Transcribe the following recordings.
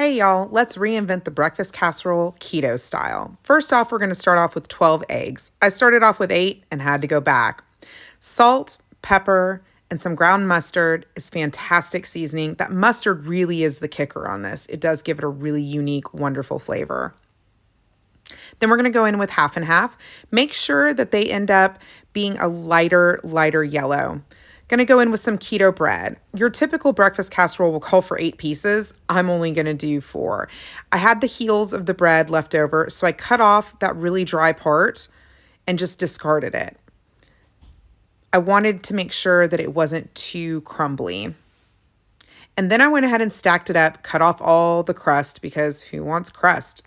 Hey y'all, let's reinvent the breakfast casserole keto style. First off, we're going to start off with 12 eggs. I started off with 8 and had to go back. Salt, pepper, and some ground mustard is fantastic seasoning. That mustard really is the kicker on this. It does give it a really unique, wonderful flavor. Then we're going to go in with half and half. Make sure that they end up being a lighter yellow. Going to go in with some keto bread. Your typical breakfast casserole will call for 8 pieces. I'm only going to do 4. I had the heels of the bread left over, so I cut off that really dry part and just discarded it. I wanted to make sure that it wasn't too crumbly. And then I went ahead and stacked it up, cut off all the crust because who wants crust?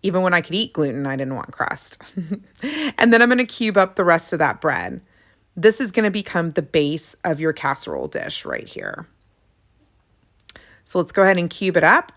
Even when I could eat gluten, I didn't want crust. And then I'm going to cube up the rest of that bread. This is going to become the base of your casserole dish right here. So let's go ahead and cube it up.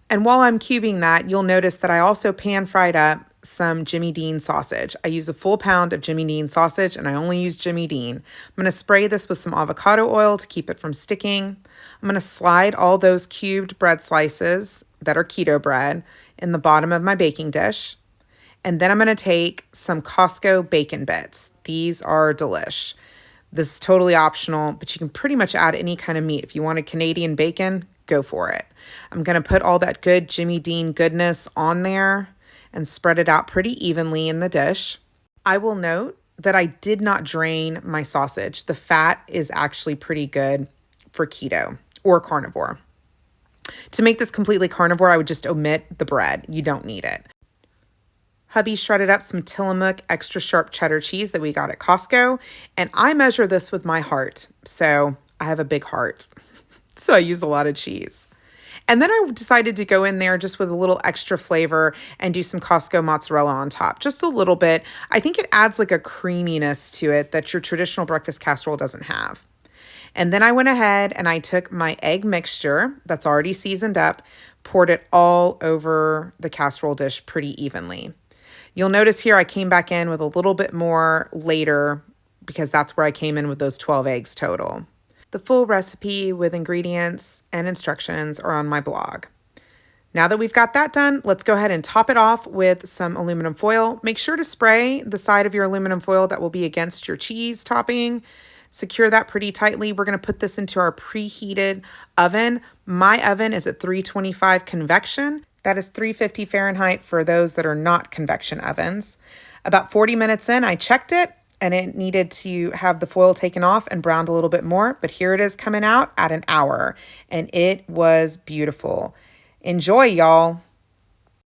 And while I'm cubing that, you'll notice that I also pan fried up some Jimmy Dean sausage. I use a full pound of Jimmy Dean sausage and I only use Jimmy Dean. I'm going to spray this with some avocado oil to keep it from sticking. I'm going to slide all those cubed bread slices that are keto bread in the bottom of my baking dish. And then I'm going to take some Costco bacon bits. These are delish. This is totally optional, but you can pretty much add any kind of meat. If you wanted Canadian bacon, go for it. I'm going to put all that good Jimmy Dean goodness on there and spread it out pretty evenly in the dish. I will note that I did not drain my sausage. The fat is actually pretty good for keto or carnivore. To make this completely carnivore, I would just omit the bread. You don't need it. Hubby shredded up some Tillamook extra sharp cheddar cheese that we got at Costco, and I measure this with my heart. So I have a big heart, so I use a lot of cheese. And then I decided to go in there just with a little extra flavor and do some Costco mozzarella on top, just a little bit. I think it adds like a creaminess to it that your traditional breakfast casserole doesn't have. And then I went ahead and I took my egg mixture that's already seasoned up, poured it all over the casserole dish pretty evenly. You'll notice here I came back in with a little bit more later because that's where I came in with those 12 eggs total. The full recipe with ingredients and instructions are on my blog. Now that we've got that done, let's go ahead and top it off with some aluminum foil. Make sure to spray the side of your aluminum foil that will be against your cheese topping. Secure that pretty tightly. We're going to put this into our preheated oven. My oven is at 325 convection. That is 350 Fahrenheit for those that are not convection ovens. About 40 minutes in, I checked it and it needed to have the foil taken off and browned a little bit more. But here it is coming out at an hour and it was beautiful. Enjoy, y'all.